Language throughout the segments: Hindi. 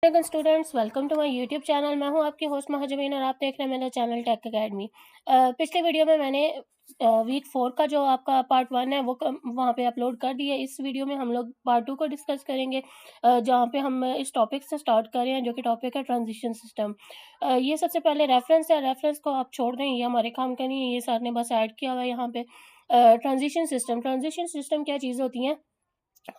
Students, welcome to my YouTube channel. मैं हूं आपकी होस्ट महाजबीन और आप देख रहे हैं मेरा चैनल टेक अकेडमी। पिछले वीडियो में मैंने वीक 4 का जो आपका पार्ट 1 है वो वहां पे अपलोड कर दिया। इस वीडियो में हम लोग पार्ट 2 को डिस्कस करेंगे, जहां पे हम इस टॉपिक से स्टार्ट कर रहे हैं जो कि टॉपिक है ट्रांजिशन सिस्टम। ये सबसे पहले रेफरेंस है, रेफरेंस को आप छोड़ दें, ये हमारे काम का नहीं है, ये सर ने बस ऐड किया हुआ है यहाँ पे। ट्रांजिशन सिस्टम क्या चीज़ होती हैं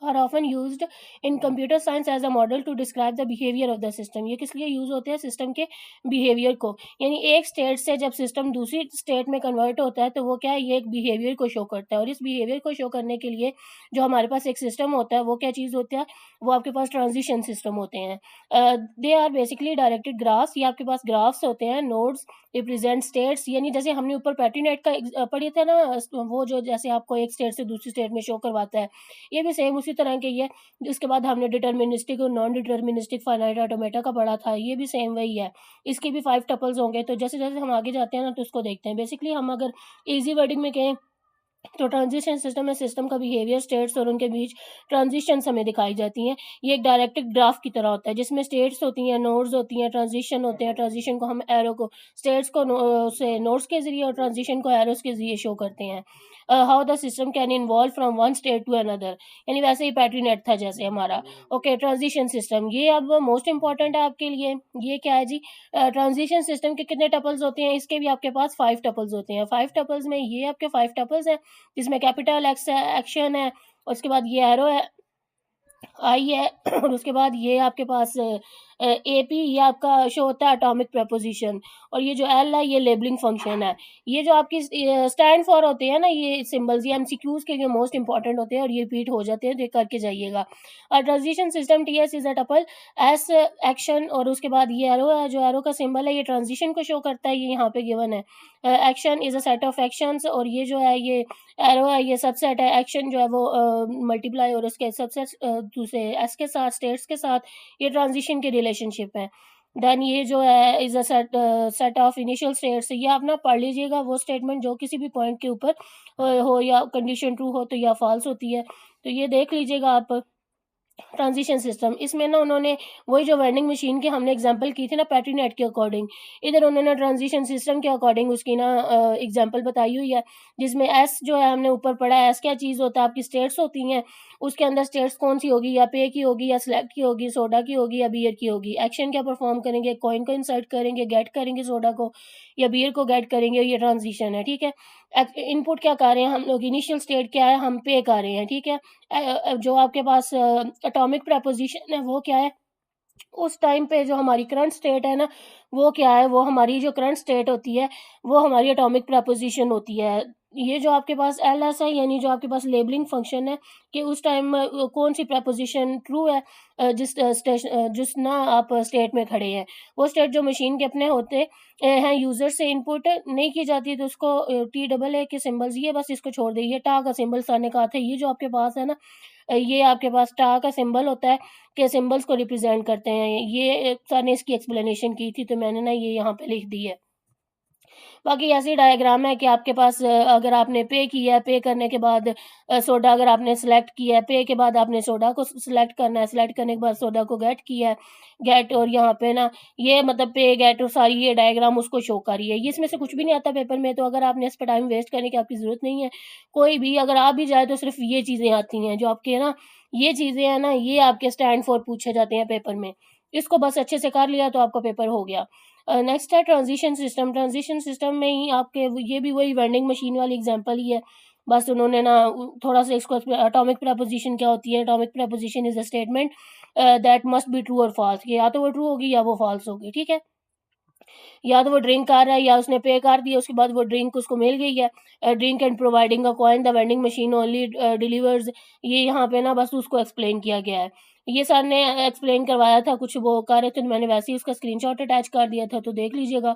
are often used in computer science as a model to describe the behavior of the system। ये किस लिए यूज होते हैं? सिस्टम के बिहेवियर को, यानी एक स्टेट से जब सिस्टम दूसरी स्टेट में कन्वर्ट होता है तो वो क्या है, ये एक बिहेवियर को शो करता है। और इस बिहेवियर को शो करने के लिए जो हमारे पास एक सिस्टम होता है वो क्या चीज़ होता है, वो आपके पास ट्रांजिशन सिस्टम होते हैं। They are basically directed graphs, ये आपके पास ग्राफ्स होते हैं। नोड्स रिप्रेजेंट स्टेट्स, यानी जैसे हमने ऊपर पैट्रीनेट का पढ़ी था ना, वो जो जैसे आपको एक स्टेट से दूसरी स्टेट में शो करवाता है, ये भी सेम उसी तरह के ही है। उसके बाद हमने डिटर्मिनिस्टिक और नॉन डिटर्मिनिस्टिक फाइनाइट ऑटोमेटा का पढ़ा था, ये भी सेम वही है। इसके भी 5 टपल्स होंगे। तो जैसे जैसे हम आगे जाते हैं ना तो उसको देखते हैं। बेसिकली हम अगर इजी वर्डिंग में कहें तो ट्रांजिशन सिस्टम में सिस्टम का बिहेवियर, स्टेट्स और उनके बीच ट्रांजिशंस हमें दिखाई जाती हैं। ये एक डायरेक्टेड ग्राफ की तरह होता है जिसमें स्टेट्स होती हैं, नोड्स होती हैं, ट्रांजिशन होते हैं। ट्रांजिशन को हम एरो को, स्टेट्स को से नोड्स के जरिए और ट्रांजिशन को एरोस के जरिए शो करते हैं। How the system can involve from one state to another, यानी वैसे ही पैट्रीनेट था जैसे हमारा। ओके, ट्रांजिशन सिस्टम ये अब मोस्ट इंपॉर्टेंट है आपके लिए। ये क्या है जी? ट्रांजिशन सिस्टम के कितने टपल्स होते हैं? इसके भी आपके पास 5 टपल्स होते हैं। 5 टपल्स में ये आपके 5 टपल्स हैं जिसमें कैपिटल एक्स है, एक्शन है, और उसके बाद ये एरो है, आई है और उसके बाद ये आपके पास एपी, ये आपका शो होता है एटॉमिक प्रपोजिशन, और ये जो एल है ये लेबलिंग फंक्शन है। ये जो आपकी स्टैंड फॉर होते हैं ना, ये सिंबल्स, ये एमसीक्यूज के लिए मोस्ट इंपॉर्टेंट होते हैं और ये रिपीट हो जाते हैं, तो ये करके जाइएगा। Transition system TS is a tuple S action, और उसके बाद ये एरो है, जो एरो का सिंबल है ये ट्रांजिशन को शो करता है, ये यहाँ पे गिवन है। Action is a set of actions, और ये जो है ये एरो है ये सबसेट है। एक्शन जो है वो मल्टीप्लाई और उसके सबसेट दूसरे एस के साथ, स्टेट्स के साथ, ये ट्रांजिशन के रिलेशनशिप है। देन ये जो है is a set of initial states, ये आप ना पढ़ लीजिएगा। वो स्टेटमेंट जो किसी भी पॉइंट के ऊपर हो या कंडीशन ट्रू हो तो या फॉल्स होती है, तो ये देख लीजिएगा आप। ट्रांजिशन सिस्टम, इसमें ना उन्होंने वही जो वेंडिंग मशीन की हमने एग्जांपल की थी ना पैट्रीनेट के अकॉर्डिंग, इधर उन्होंने ट्रांजिशन सिस्टम के अकॉर्डिंग उसकी ना एग्जांपल बताई हुई है। जिसमें एस जो है हमने ऊपर पढ़ा है, एस क्या चीज़ होता है, आपकी स्टेट्स होती हैं। उसके अंदर स्टेट्स कौन सी होगी, या पे की होगी, या सिलेक्ट की होगी, सोडा की होगी, या बियर की होगी। एक्शन क्या परफॉर्म करेंगे, कॉइन को इंसर्ट करेंगे, गेट करेंगे सोडा को, या बियर को गेट करेंगे, ये ट्रांजिशन है, ठीक है। इनपुट क्या कर रहे हैं हम लोग, इनिशियल स्टेट क्या है, हम पे कर रहे हैं, ठीक है। जो आपके पास एटॉमिक प्रपोजिशन है वो क्या है, उस टाइम पे जो हमारी करंट स्टेट है ना, वो क्या है, वो हमारी जो करंट स्टेट होती है वो हमारी एटॉमिक प्रपोजिशन होती है। ये जो आपके पास एल एस है, यानी जो आपके पास लेबलिंग फंक्शन है कि उस टाइम कौन सी प्रपोजिशन ट्रू है, जिस ना आप स्टेट में खड़े हैं। वो स्टेट जो मशीन के अपने होते हैं, यूज़र से इनपुट नहीं की जाती, तो उसको टी डबल ए के सिंबल्स, ये बस इसको छोड़ दीजिए। टा का सिंबल सर ने कहा था, ये जो आपके पास है ना, ये आपके पास टा का सिंबल होता है के सिंबल्स को रिप्रेजेंट करते हैं। ये सर ने इसकी एक्सप्लेनेशन की थी, तो मैंने ना ये यहाँ पे लिख दी है। बाकी ऐसी डायग्राम है कि आपके पास अगर आपने पे किया है, पे करने के बाद सोडा अगर आपने सेलेक्ट किया है, पे के बाद आपने सोडा को सेलेक्ट करना है, सेलेक्ट करने के बाद सोडा को गेट किया है, गेट, और यहाँ पे ना ये मतलब पे गेट और सारी ये डायग्राम उसको शो कर रही है। ये इसमें से कुछ भी नहीं आता पेपर में, तो अगर आपने इस पर टाइम वेस्ट करने की आपकी ज़रूरत नहीं है। कोई भी अगर आ भी जाए तो सिर्फ ये चीज़ें आती हैं जो आपके ना, ये चीज़ें हैं ना, ये आपके स्टैंड फॉर पूछे जाते हैं पेपर में। इसको बस अच्छे से कर लिया तो आपका पेपर हो गया। नेक्स्ट है ट्रांजिशन सिस्टम। ट्रांजिशन सिस्टम में ही आपके ये भी वही वेंडिंग मशीन वाली एग्जांपल ही है। बस उन्होंने ना थोड़ा सा इसको, एटॉमिक प्रपोजिशन क्या होती है, atomic preposition is a statement that must be true और फॉल्स, कि या तो वो ट्रू होगी या वो फॉल्स होगी, ठीक है। या तो वो ड्रिंक कर रहा है या उसने पे कर दिया, उसके बाद वो ड्रिंक उसको मिल गई है। Drink and providing a coin, the vending machine only delivers, ये यहाँ पे ना बस उसको एक्सप्लेन किया गया है। ये सर ने एक्सप्लेन करवाया था, कुछ वो कर रहे थे तो मैंने वैसे ही उसका स्क्रीनशॉट अटैच कर दिया था, तो देख लीजिएगा।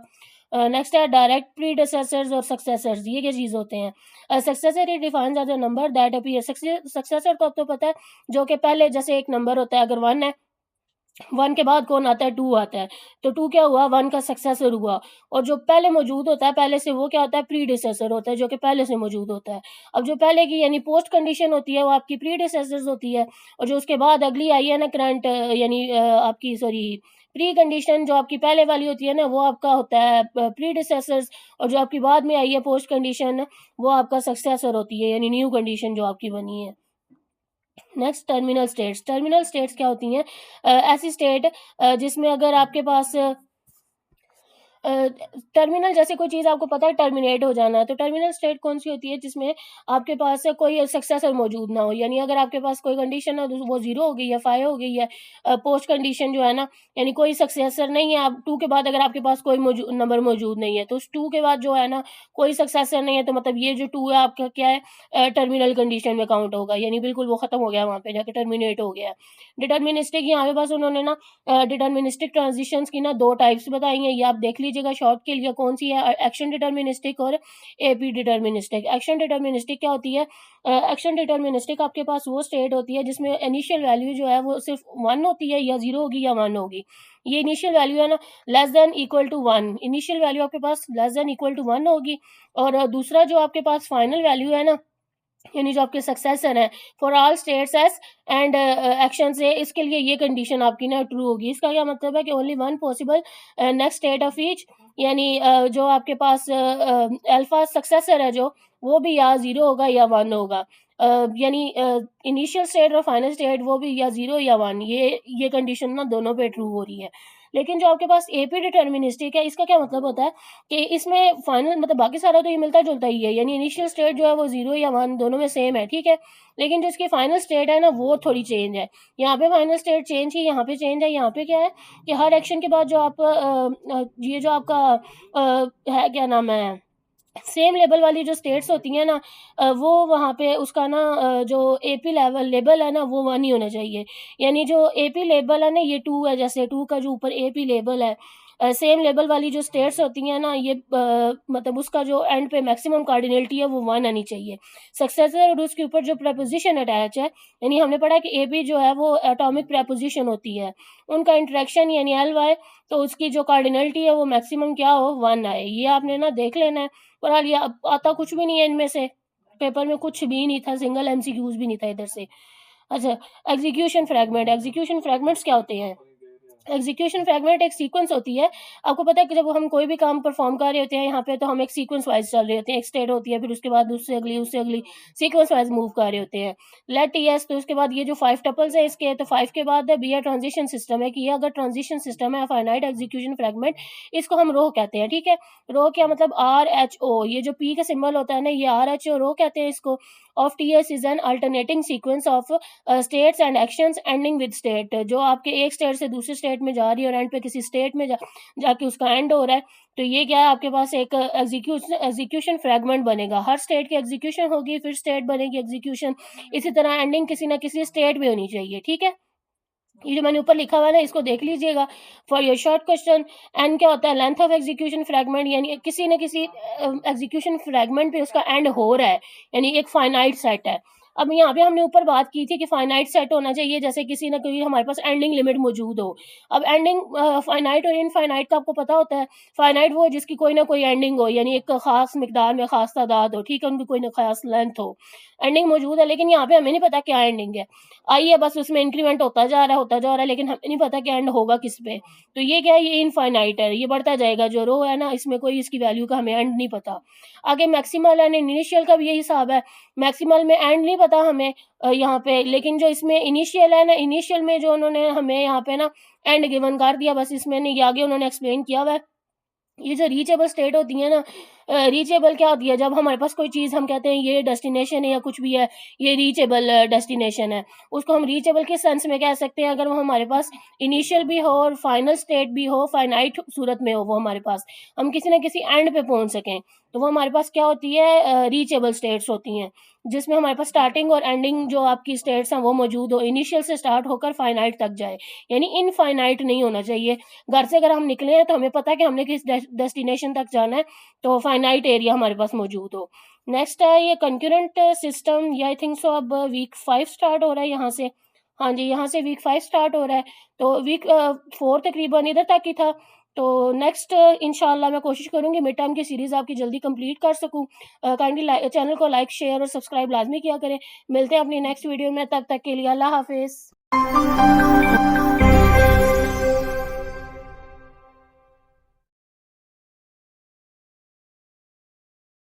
नेक्स्ट है डायरेक्ट प्रीडिसेसर्स और सक्सेसर्स, ये क्या चीज़ होते हैं? Successor is defined as a number that appear, successor तो अब तो पता है, जो कि पहले जैसे एक नंबर होता है, अगर 1 है 1 के बाद कौन आता है, 2 आता है, तो 2 क्या हुआ, 1 का सक्सेसर हुआ। और जो पहले मौजूद होता है पहले से, वो क्या होता है, प्रीडिसेसर होता है, जो कि पहले से मौजूद होता है। अब जो पहले की यानी पोस्ट कंडीशन होती है वो आपकी प्रीडिसेसर्स होती है, और जो उसके बाद अगली आई है ना करंट यानी आपकी सॉरी प्री कंडीशन जो आपकी पहले वाली होती है ना, वो आपका होता है प्रीडिसेसर्स, और जो आपकी बाद में आई है पोस्ट कंडीशन, वो आपका सक्सेसर होती है, यानी न्यू कंडीशन जो आपकी बनी है। Next terminal states. Terminal states क्या होती हैं, ऐसी स्टेट जिसमें अगर आपके पास टर्मिनल जैसे कोई चीज़ आपको पता है टर्मिनेट हो जाना है, तो टर्मिनल स्टेट कौन सी होती है, जिसमें आपके पास कोई सक्सेसर मौजूद ना हो। यानी अगर आपके पास कोई कंडीशन है तो वो 0 हो गई है, 5 हो गई है, पोस्ट कंडीशन जो है ना, यानी कोई सक्सेसर नहीं है। आप 2 के बाद अगर आपके पास कोई नंबर मौजूद नहीं है, तो उस 2 के बाद जो है ना कोई सक्सेसर नहीं है, तो मतलब ये जो 2 है आपका क्या है, टर्मिनल कंडीशन में काउंट होगा, यानी बिल्कुल वो खत्म हो गया, वहाँ पे जाके टर्मिनेट हो गया। डिटर्मिनिस्टिक, यहाँ पे बस उन्होंने ना डिटर्मिनिस्टिक ट्रांजिशंस की ना 2 टाइप्स बताई हैं, ये आप देख लीजिएगा शॉर्ट के लिए कौन सी है, एक्शन डिटर्मिनिस्टिक और एपी डिटर्मिनिस्टिक। एक्शन डिटर्मिनिस्टिक क्या होती है, एक्शन डिटर्मिनिस्टिक आपके पास वो स्टेट होती है जिसमें इनिशियल वैल्यू जो है वो सिर्फ 1 होती है, या 0 होगी या 1 होगी। ये इनिशियल वैल्यू है ना less than equal to 1, initial value आपके पास लेस देन इक्वल टू 1 होगी। और दूसरा जो आपके पास फाइनल वैल्यू है ना, यानी जो आपके सक्सेसर है, for all states S and action से, इसके लिए ये कंडीशन आपकी ना ट्रू होगी। इसका क्या मतलब है कि only one possible next state of each, यानी जो आपके पास अल्फा सक्सेसर है जो, वो भी या 0 होगा या 1 होगा। यानी इनिशियल स्टेट और फाइनल स्टेट वो भी या 0 या 1, ये कंडीशन ना दोनों पे ट्रू हो रही है। लेकिन जो आपके पास एपी डिटर्मिनिस्टिक है, इसका क्या मतलब होता है कि इसमें फाइनल मतलब बाकी सारा तो ये मिलता-जुलता ही है, यानी इनिशियल स्टेट जो है वो 0 या 1 दोनों में सेम है, ठीक है? लेकिन जो इसकी फाइनल स्टेट है ना, वो थोड़ी चेंज है। यहाँ पे फाइनल स्टेट चेंज है, यहाँ पे चेंज है, यहाँ पे क्या है कि हर एक्शन के बाद जो आप ये जो आपका है क्या नाम है, सेम लेवल वाली जो स्टेट्स होती हैं ना, वो वहाँ पे उसका ना जो एपी लेबल है ना, वो 1 ही होना चाहिए। यानी जो एपी लेबल है ना, ये 2 है, जैसे 2 का जो ऊपर एपी लेबल है, सेम लेवल वाली जो स्टेट्स होती हैं ना, ये मतलब उसका जो एंड पे मैक्सिमम कार्डिनलिटी है वो 1 आनी चाहिए। सक्सेसर और उसके ऊपर जो प्रेपोज़िशन अटैच है, यानी हमने पढ़ा कि एपी जो है वो एटॉमिक प्रेपोज़िशन होती है। उनका इंटरेक्शन यानी एल-वाई, तो उसकी जो कार्डिनलिटी है वो मैक्सिमम क्या हो, 1 आए। ये आपने ना देख लेना है। बहरहाल ये अब आता कुछ भी नहीं है इनमें से, पेपर में कुछ भी नहीं था, सिंगल एमसीक्यूज़ भी नहीं था इधर से। अच्छा, एग्ज़ीक्यूशन फ्रैगमेंट। एग्ज़ीक्यूशन फ्रैगमेंट्स क्या होते हैं? एग्जीक्यूशन फ्रैगमेंट एक सीक्वेंस होती है। आपको पता है कि जब हम कोई भी काम परफॉर्म कर रहे होते हैं यहाँ पे, तो हम एक सीक्वेंस वाइज चल रहे होते हैं। एक स्टेट होती है, फिर उसके बाद उससे अगली सीक्वेंस वाइज मूव कर रहे होते हैं। लेट टीएस, तो उसके बाद ये जो 5 टपल्स है इसके, तो 5 के बाद बी है ट्रांजिशन सिस्टम है, कि ये अगर ट्रांजिशन सिस्टम है फाइनाइट एग्जीक्यूशन फ्रैगमेंट, इसको हम रो कहते हैं, ठीक है? रो क्या मतलब, आर एच ओ, ये जो पी का सिंबल होता है ना, ये आर एच ओ रो कहते हैं इसको। Of TS is an alternating sequence of states and actions ending with state, जो आपके एक स्टेट से दूसरे स्टेट में जा रही है और एंड पे किसी स्टेट में जाके उसका एंड हो रहा है, तो ये क्या है, आपके पास एक एग्जीक्यूशन फ्रैगमेंट बनेगा। हर स्टेट की एग्जीक्यूशन होगी, फिर स्टेट बनेगी एग्जीक्यूशन, इसी तरह एंडिंग किसी ना किसी स्टेट में होनी चाहिए, ठीक है? ये जो मैंने ऊपर लिखा हुआ है ना, इसको देख लीजिएगा for your short question. And क्या होता है, लेंथ ऑफ एग्जीक्यूशन फ्रैगमेंट, यानी किसी न किसी एग्जीक्यूशन फ्रैगमेंट पे उसका एंड हो रहा है, यानी एक फाइनाइट सेट है। अब यहाँ पे हमने ऊपर बात की थी कि फाइनाइट सेट होना चाहिए, जैसे किसी न कोई हमारे पास एंडिंग लिमिट मौजूद हो। अब एंडिंग फाइनाइट और इनफाइनाइट का आपको पता होता है। फाइनाइट वो जिसकी कोई ना कोई एंडिंग हो, यानी एक खास मिकदार में खास तादाद हो, ठीक है, उनकी कोई ना खास लेंथ हो, एंडिंग मौजूद है, लेकिन यहाँ पे हमें नहीं पता क्या एंडिंग है। आई है, बस उसमें इंक्रीमेंट होता जा रहा है, लेकिन हमें नहीं पता कि एंड होगा किस पे। तो ये क्या है, ये इनफाइनाइट है, ये बढ़ता जाएगा। जो रो है ना, इसमें कोई इसकी वैल्यू का हमें एंड नहीं पता। आगे मैक्सिमल एंड इनिशियल का भी यही हिसाब है। मैक्सिमल में एंड नहीं पता हमें यहाँ पे, लेकिन जो इसमें इनिशियल है ना, इनिशियल में जो उन्होंने हमें यहाँ पे ना एंड गिवन कर दिया, बस इसमें नहीं, आगे उन्होंने एक्सप्लेन किया हुआ है। ये जो रीचेबल स्टेट होती है ना, रीचेबल क्या होती है, जब हमारे पास कोई चीज़ हम कहते हैं ये डेस्टिनेशन है या कुछ भी है, ये रीचेबल डेस्टिनेशन है, उसको हम रीचेबल किस सेंस में कह सकते हैं, अगर वो हमारे पास इनिशियल भी हो और फाइनल स्टेट भी हो, फाइनाइट सूरत में हो वो हमारे पास, हम किसी न किसी एंड पे पहुंच सकें, तो वो हमारे पास क्या होती है, रीचेबल स्टेट्स होती हैं, जिसमें हमारे पास स्टार्टिंग और एंडिंग जो आपकी स्टेट्स हैं वो मौजूद हो, इनिशियल से स्टार्ट होकर फाइनाइट तक जाए, यानी इनफाइनाइट नहीं होना चाहिए। घर से अगर हम निकले हैं तो हमें पता है कि हमने किस डेस्टिनेशन तक जाना है, तो फाइनाइट एरिया हमारे पास मौजूद हो। नेक्स्ट है ये कंकरेंट सिस्टम, ये आई थिंक सो अब वीक 5 स्टार्ट हो रहा है यहाँ से। हाँ जी, यहाँ से वीक 5 स्टार्ट हो रहा है, तो वीक 4 तकरीबन इधर तक ही था। तो नेक्स्ट इंशाअल्लाह मैं कोशिश करूँगी मिड टर्म की सीरीज़ आपकी जल्दी कंप्लीट कर सकूँ। काइंडली चैनल को लाइक, शेयर और सब्सक्राइब लाज़मी किया करें। मिलते हैं अपनी नेक्स्ट वीडियो में, तब तक के लिए अल्लाह हाफ़िज़।